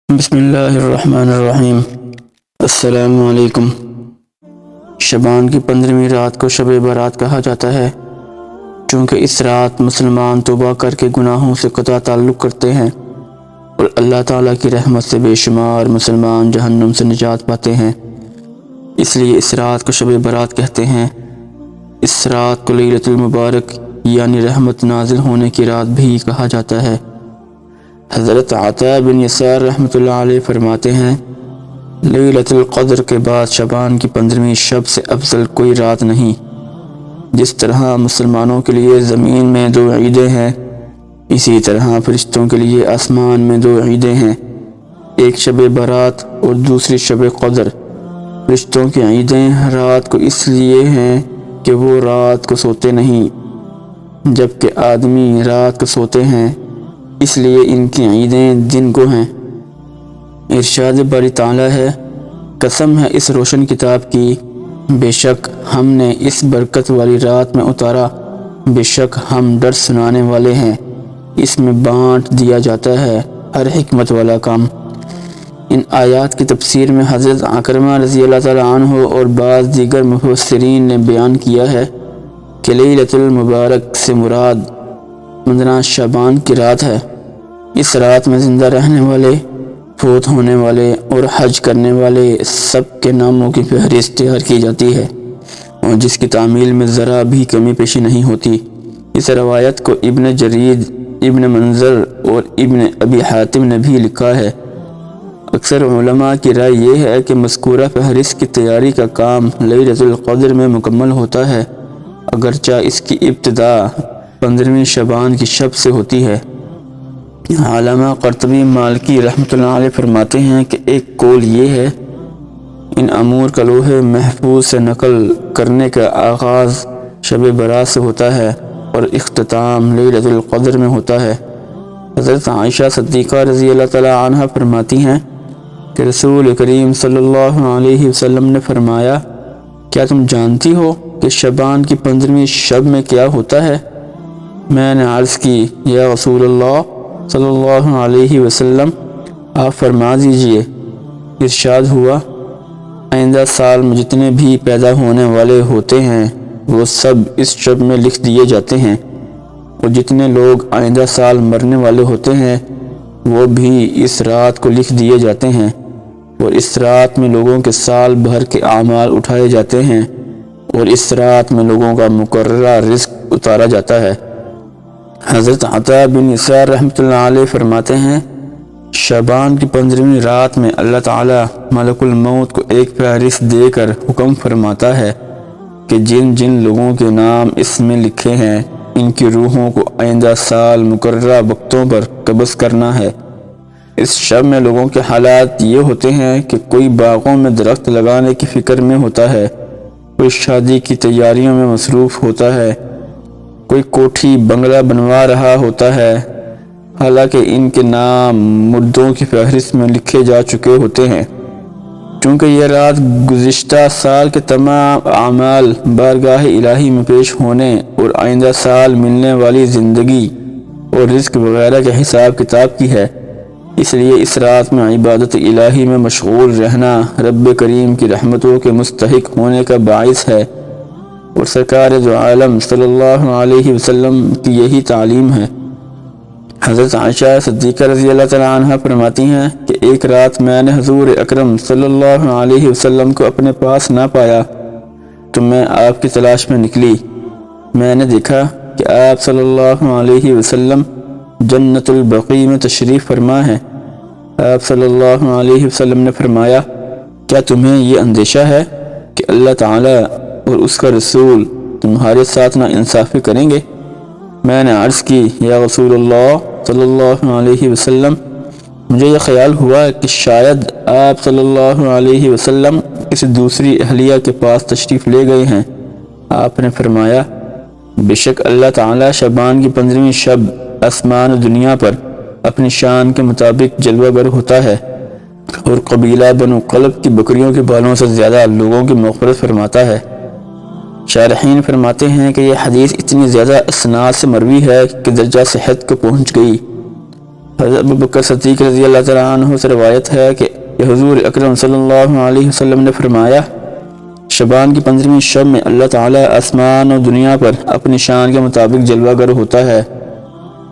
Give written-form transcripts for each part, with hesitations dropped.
بسم اللہ الرحمن الرحیم۔ السلام علیکم۔ شعبان کی 15ویں رات کو شب برات کہا جاتا ہے چونکہ اس رات مسلمان توبہ کر کے گناہوں سے قطع تعلق کرتے ہیں اور اللہ تعالیٰ کی رحمت سے بے شمار مسلمان جہنم سے نجات پاتے ہیں، اس لیے اس رات کو شب برات کہتے ہیں۔ اس رات کو لیلۃ المبارک یعنی رحمت نازل ہونے کی رات بھی کہا جاتا ہے۔ حضرت عطا بن یسار رحمۃ اللہ علیہ فرماتے ہیں، لیلۃ القدر کے بعد شعبان کی 15ویں شب سے افضل کوئی رات نہیں۔ جس طرح مسلمانوں کے لیے زمین میں 2 عیدیں ہیں، اسی طرح فرشتوں کے لیے آسمان میں 2 عیدیں ہیں، ایک شب برات اور دوسری شب قدر۔ فرشتوں کی عیدیں رات کو اس لیے ہیں کہ وہ رات کو سوتے نہیں، جبکہ آدمی رات کو سوتے ہیں، اس لیے ان کی عیدیں دن کو ہیں۔ ارشاد باری تعالیٰ ہے، قسم ہے اس روشن کتاب کی، بے شک ہم نے اس برکت والی رات میں اتارا، بے شک ہم ڈر سنانے والے ہیں، اس میں بانٹ دیا جاتا ہے ہر حکمت والا کام۔ ان آیات کی تفسیر میں حضرت عکرمہ رضی اللہ تعالیٰ عنہ اور بعض دیگر مفسرین نے بیان کیا ہے کہ لیلۃ المبارک سے مراد 15 شعبان کی رات ہے۔ اس رات میں زندہ رہنے والے، فوت ہونے والے اور حج کرنے والے سب کے ناموں کی فہرست تیار کی جاتی ہے اور جس کی تعمیل میں ذرا بھی کمی پیشی نہیں ہوتی۔ اس روایت کو ابن جرید، ابن منظر اور ابن ابی حاتم نے بھی لکھا ہے۔ اکثر علماء کی رائے یہ ہے کہ مذکورہ فہرست کی تیاری کا کام لیلۃ القدر میں مکمل ہوتا ہے، اگرچہ اس کی ابتدا 15ویں شعبان کی شب سے ہوتی ہے۔ علامہ قرطبی مالکی رحمۃ اللہ علیہ فرماتے ہیں کہ ایک قول یہ ہے، ان امور کا لوح محفوظ سے نقل کرنے کا آغاز شب برات سے ہوتا ہے اور اختتام لیلۃ القدر میں ہوتا ہے۔ حضرت عائشہ صدیقہ رضی اللہ تعالی عنہا فرماتی ہیں کہ رسول کریم صلی اللہ علیہ وسلم نے فرمایا، کیا تم جانتی ہو کہ شعبان کی 15ویں شب میں کیا ہوتا ہے؟ میں نے عرض کی، یا رسول اللہ صلی اللہ علیہ وسلم، آپ فرما دیجئے۔ ارشاد ہوا، آئندہ سال میں جتنے بھی پیدا ہونے والے ہوتے ہیں وہ سب اس شب میں لکھ دیے جاتے ہیں، اور جتنے لوگ آئندہ سال مرنے والے ہوتے ہیں وہ بھی اس رات کو لکھ دیے جاتے ہیں، اور اس رات میں لوگوں کے سال بھر کے اعمال اٹھائے جاتے ہیں، اور اس رات میں لوگوں کا مقررہ رزق اتارا جاتا ہے۔ حضرت عطا بن یسار رحمۃ اللہ علیہ فرماتے ہیں، شعبان کی 15ویں رات میں اللہ تعالیٰ ملک الموت کو ایک فہرست دے کر حکم فرماتا ہے کہ جن جن لوگوں کے نام اس میں لکھے ہیں ان کی روحوں کو آئندہ سال مقررہ وقتوں پر قبض کرنا ہے۔ اس شب میں لوگوں کے حالات یہ ہوتے ہیں کہ کوئی باغوں میں درخت لگانے کی فکر میں ہوتا ہے، کوئی شادی کی تیاریوں میں مصروف ہوتا ہے، کوئی کوٹھی بنگلہ بنوا رہا ہوتا ہے، حالانکہ ان کے نام مردوں کی فہرست میں لکھے جا چکے ہوتے ہیں۔ چونکہ یہ رات گزشتہ سال کے تمام اعمال بارگاہ الہی میں پیش ہونے اور آئندہ سال ملنے والی زندگی اور رزق وغیرہ کے حساب کتاب کی ہے، اس لیے اس رات میں عبادت الہی میں مشغول رہنا رب کریم کی رحمتوں کے مستحق ہونے کا باعث ہے، اور سرکار دو عالم صلی اللہ علیہ وسلم کی یہی تعلیم ہے۔ حضرت عائشہ صدیقہ رضی اللہ تعالیٰ عنہ فرماتی ہیں کہ ایک رات میں نے حضور اکرم صلی اللہ علیہ وسلم کو اپنے پاس نہ پایا تو میں آپ کی تلاش میں نکلی۔ میں نے دیکھا کہ آپ صلی اللہ علیہ وسلم جنت البقیع میں تشریف فرما ہے۔ آپ صلی اللہ علیہ وسلم نے فرمایا، کیا تمہیں یہ اندیشہ ہے کہ اللہ تعالیٰ اور اس کا رسول تمہارے ساتھ نا انصافی کریں گے؟ میں نے عرض کی، یا رسول اللہ صلی اللہ علیہ وسلم، مجھے یہ خیال ہوا کہ شاید آپ صلی اللہ علیہ وسلم کسی دوسری اہلیہ کے پاس تشریف لے گئے ہیں۔ آپ نے فرمایا، بے شک اللہ تعالیٰ شعبان کی 15ویں شب آسمان و دنیا پر اپنی شان کے مطابق جلوہ گر ہوتا ہے اور قبیلہ بنو قلب کی بکریوں کے بالوں سے زیادہ لوگوں کی مغفرت فرماتا ہے۔ شارحین فرماتے ہیں کہ یہ حدیث اتنی زیادہ اسناد سے مروی ہے کہ درجہ صحت کو پہنچ گئی۔ حضرت ابوبکر صدیق رضی اللہ تعالیٰ عنہ سے روایت ہے کہ حضور اکرم صلی اللہ علیہ وسلم نے فرمایا، شعبان کی 15ویں شب میں اللہ تعالیٰ آسمان اور دنیا پر اپنی شان کے مطابق جلوہ گر ہوتا ہے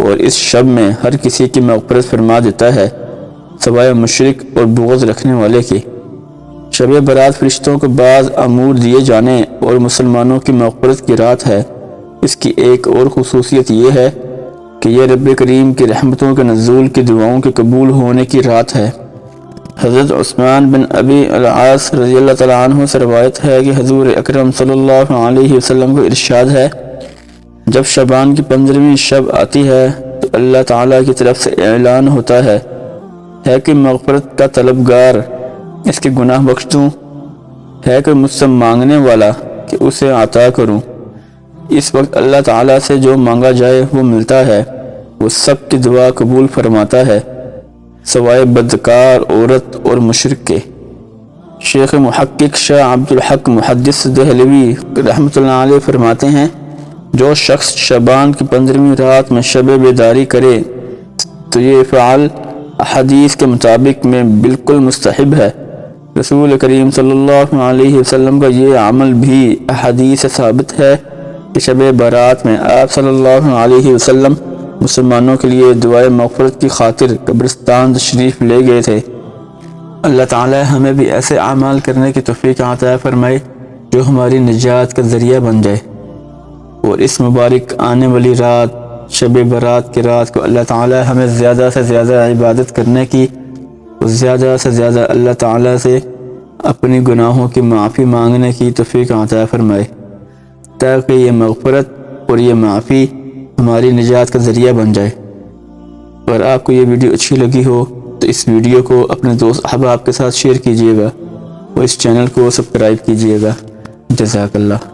اور اس شب میں ہر کسی کی مغفرت فرما دیتا ہے سوائے مشرک اور بغض رکھنے والے کی۔ شب برات فرشتوں کو بعض امور دیے جانے اور مسلمانوں کی مغفرت کی رات ہے۔ اس کی ایک اور خصوصیت یہ ہے کہ یہ رب کریم کی رحمتوں کے نزول کی دعاؤں کے قبول ہونے کی رات ہے۔ حضرت عثمان بن ابی العاص رضی اللہ تعالیٰ عنہ سے روایت ہے کہ حضور اکرم صلی اللہ علیہ وسلم کو ارشاد ہے، جب شعبان کی 15ویں شب آتی ہے تو اللہ تعالیٰ کی طرف سے اعلان ہوتا ہے کہ مغفرت کا طلبگار اس کے گناہ بخش دوں، ہے کہ مجھ سے مانگنے والا کہ اسے عطا کروں۔ اس وقت اللہ تعالیٰ سے جو مانگا جائے وہ ملتا ہے، وہ سب کی دعا قبول فرماتا ہے سوائے بدکار عورت اور مشرک کے۔ شیخ محقق شاہ عبد الحق محدث دہلوی رحمۃ اللہ علیہ فرماتے ہیں، جو شخص شعبان کی 15ویں رات میں شب بیداری کرے تو یہ فعل احادیث کے مطابق میں بالکل مستحب ہے۔ رسول کریم صلی اللہ علیہ وسلم کا یہ عمل بھی احادیث سے ثابت ہے کہ شب برات میں آپ صلی اللہ علیہ وسلم مسلمانوں کے لیے دعائے مغفرت کی خاطر قبرستان تشریف لے گئے تھے۔ اللہ تعالی ہمیں بھی ایسے اعمال کرنے کی توفیق عطا فرمائے جو ہماری نجات کا ذریعہ بن جائے، اور اس مبارک آنے والی رات شب برات کی رات کو اللہ تعالی ہمیں زیادہ سے زیادہ عبادت کرنے کی اور زیادہ سے زیادہ اللہ تعالی سے اپنی گناہوں کی معافی مانگنے کی توفیق عطا فرمائے، تاکہ یہ مغفرت اور یہ معافی ہماری نجات کا ذریعہ بن جائے۔ اگر آپ کو یہ ویڈیو اچھی لگی ہو تو اس ویڈیو کو اپنے دوست احباب کے ساتھ شیئر کیجیے گا اور اس چینل کو سبسکرائب کیجیے گا۔ جزاک اللہ۔